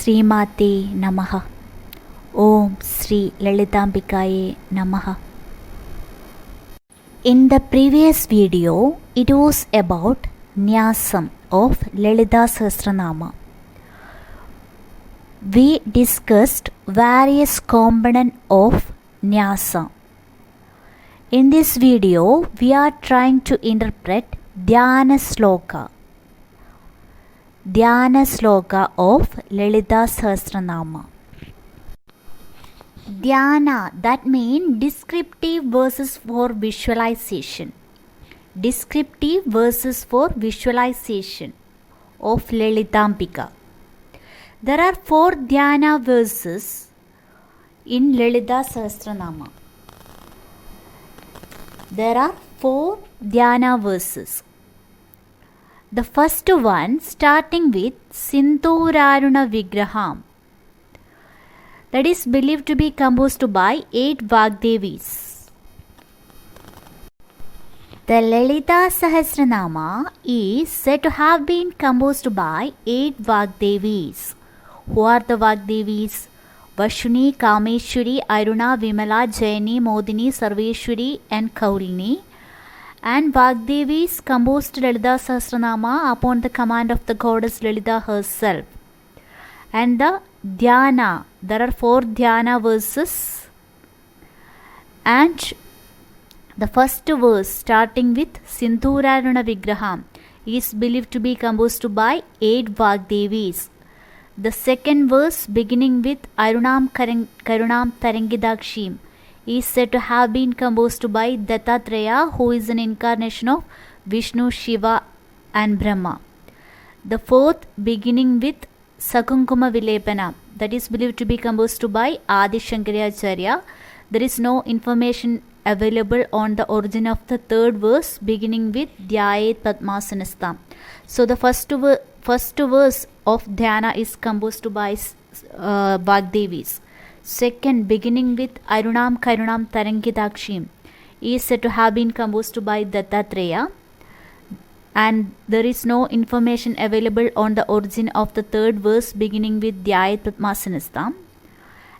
Srimate Namaha. Om Sri Lalithambikaye Namaha. In the previous video, it was about Nyasam of Lalithasahasranamam. We discussed various components of Nyasa. In this video, we are trying to interpret Dhyana sloka. Dhyana sloka of Lalithasahasranamam. Dhyana, that means descriptive verses for visualization. Descriptive verses for visualization of Lalithambika. There are 4 Dhyana verses in Lalithasahasranamam. There are 4 Dhyana verses. The first one starting with Sindhuraruna Vigraham, that is believed to be composed by 8 Vagdevis. The Lalithasahasranama is said to have been composed by 8 Vagdevis. Who are the Vagdevis? Vashuni, Kameshwari, Aruna, Vimala, Jaini, Modini, Sarveshwari and Kaulini. And Vagdevis composed Lalithasahasranama upon the command of the goddess Lalitha herself. And the Dhyana, there are 4 Dhyana verses. And the first verse starting with Sindhuraruna Vigraham is believed to be composed by 8 Vagdevis. The second verse beginning with Arunam Karunam Tarangidakshim is said to have been composed by Dattatreya, who is an incarnation of Vishnu, Shiva and Brahma. The fourth beginning with Sakunkuma Vilepana, that is believed to be composed by Adi Shankaracharya. There is no information available on the origin of the third verse beginning with Dhyayet Padmasanastham. So the first verse of Dhyana is composed by Vagdevis. Second, beginning with Arunam Karunam Tarangidakshim, is said to have been composed by Dattatreya, and there is no information available on the origin of the third verse beginning with Dhyayat Padmasanastham.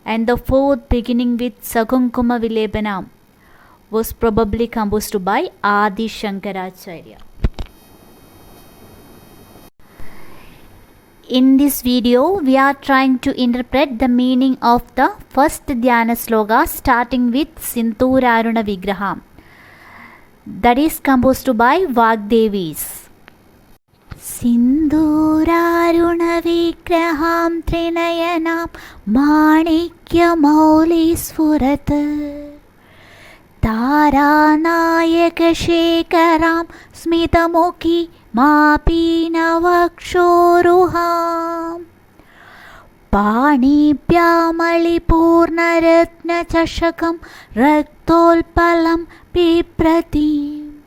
And the fourth, beginning with Sakunkuma Vilepana, was probably composed by Adi Shankaracharya. In this video, we are trying to interpret the meaning of the first Dhyana sloka starting with Sindhuraruna Vigraham, that is composed by Vagdevis. Sindhuraruna Vigraham Trinayanam Manikya Mauli Sfurat Taranayaka Shekaram Smitamukhi Mapinavakshoruham Panibhyamalipornaratnachashakam Raktolpalam Pipratim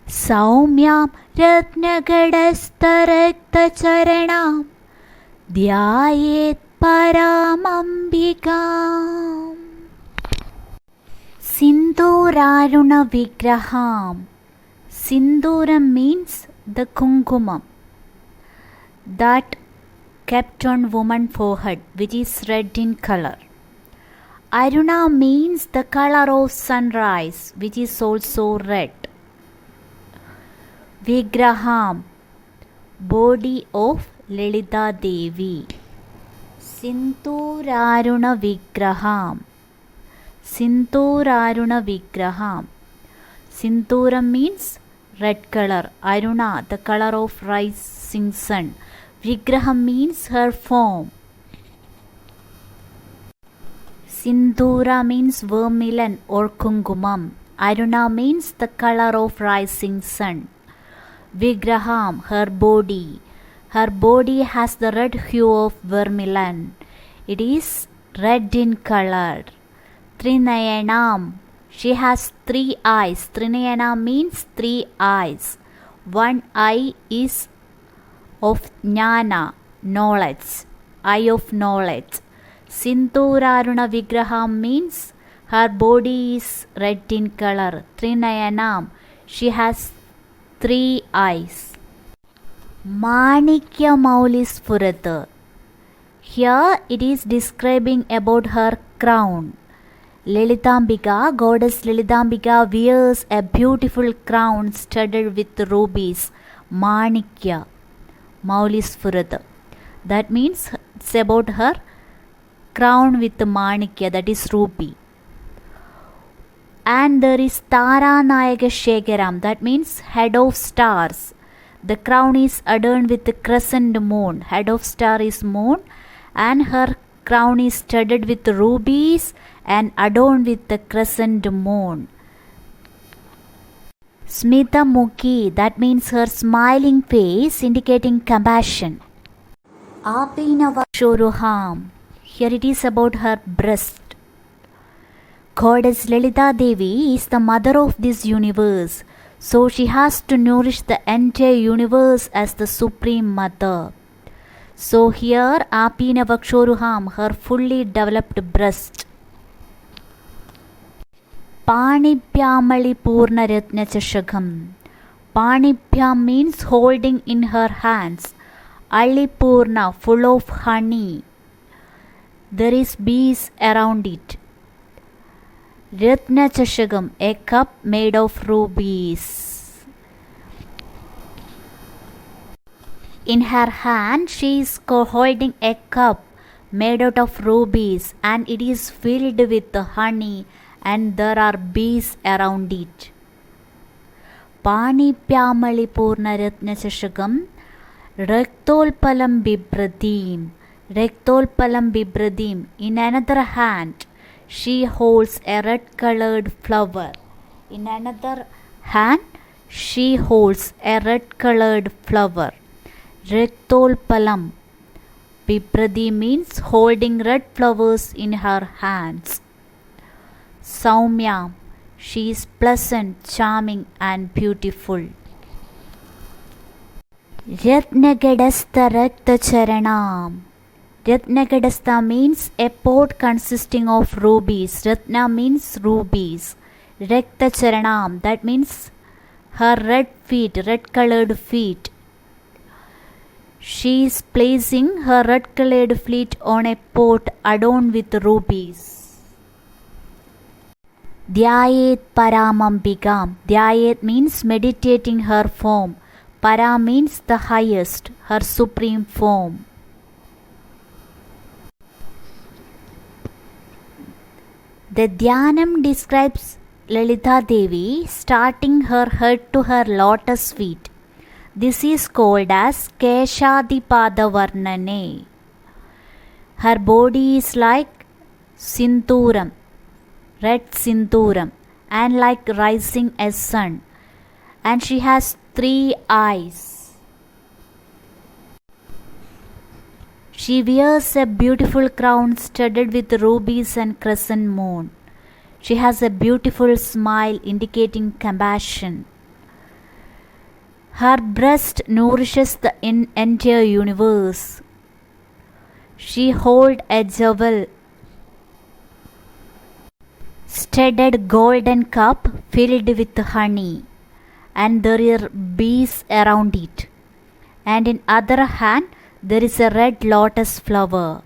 Saumyam Ratnagadastharaktacharanam Dhyayet Paramambikam. Sindhuraruna Vigraham. Sinduram means the kumkumam that kept on woman's forehead, which is red in color. Aruna means the color of sunrise, which is also red. Vigraham, body of Lalitha Devi. Sindhuraruna Vigraham. Sindhuraruna Vigraham. Sindhuram means red color. Aruna, the color of rising sun. Vigraham means her form. Sindhura means vermilion or kungumam. Aruna means the color of rising sun. Vigraham, her body. Her body has the red hue of vermilion. It is red in color. Trinayanam, she has 3 eyes. Trinayana means 3 eyes. One eye is of Jnana, knowledge. Eye of knowledge. Sindhuraruna Vigraham means her body is red in color. Trinayanam, she has 3 eyes. Manikya Maulis Purata. Here it is describing about her crown. Lalithambika, goddess Lalithambika wears a beautiful crown studded with rubies, manikya, Maulisfurada. That means it's about her crown with manikya, that is ruby. And there is Taranayaka Shekaram, that means head of stars. The crown is adorned with the crescent moon. Head of star is moon, and her crown is studded with rubies and adorned with the crescent moon. Smita Mukhi, that means her smiling face indicating compassion. Apinava Shoruham, here it is about her breast. Goddess Lalita Devi is the mother of this universe, so she has to nourish the entire universe as the supreme mother. So here Apina Vakshoruham, her fully developed breast. Panipyamali Purna Ratna Chashakam. Panipyam means holding in her hands. Alipurna, full of honey. There is bees around it. Ratna Chashakam, a cup made of rubies. In her hand she is holding a cup made out of rubies, and it is filled with honey, and there are bees around it. Panipyamali Purna Ratna Chashakam Raktolpalam Bibradim. Raktolpalam Bibradim. In another hand she holds a red-colored flower. In another hand she holds a red-colored flower. Raktolpalam Bibradi means holding red flowers in her hands. Saumya, she is pleasant, charming and beautiful. Ratnagadastha Rakta Charanam. Ratnagadastha means a pot consisting of rubies. Ratna means rubies. Rakta Charanam, that means her red feet, red colored feet. She is placing her red colored feet on a pot adorned with rubies. Dhyayet Paramambikam. Dhyayet means meditating her form. Para means the highest, her supreme form. The Dhyanam describes Lalita Devi starting her head to her lotus feet. This is called as Keshadipada Varnane. Her body is like Sinturam, red Sinturam, and like rising as sun, and she has 3 eyes. She wears a beautiful crown studded with rubies and crescent moon. She has a beautiful smile indicating compassion. Her breast nourishes the entire universe. She holds a jewel studded golden cup filled with honey, and there are bees around it. And in other hand there is a red lotus flower.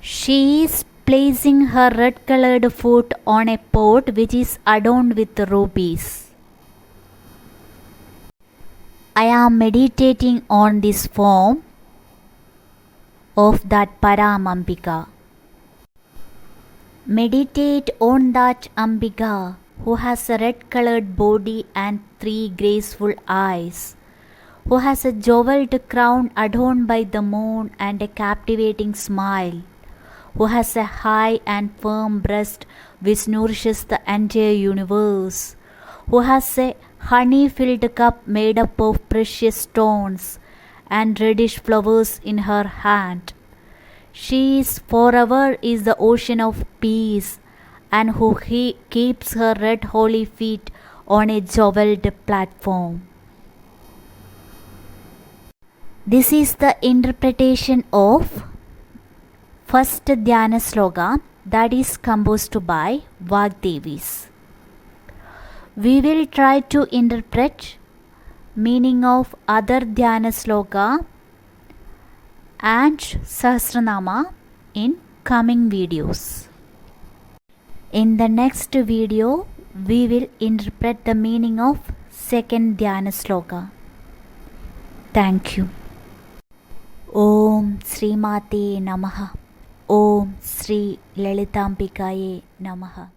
She is placing her red-colored foot on a pot which is adorned with rubies. I am meditating on this form of that Paramambika. Meditate on that Ambika who has a red-colored body and 3 graceful eyes, who has a jeweled crown adorned by the moon and a captivating smile, who has a high and firm breast which nourishes the entire universe, who has a honey-filled cup made up of precious stones and reddish flowers in her hand. She is forever is the ocean of peace, and who keeps her red holy feet on a jeweled platform. This is the interpretation of first Dhyana sloka that is composed by Vagdevis. We will try to interpret meaning of other Dhyana sloka and Sahasranama in coming videos. In the next video, we will interpret the meaning of second Dhyana sloka. Thank you. Om Sri Mate Namaha. Om Sri Lalitambikaye Namaha.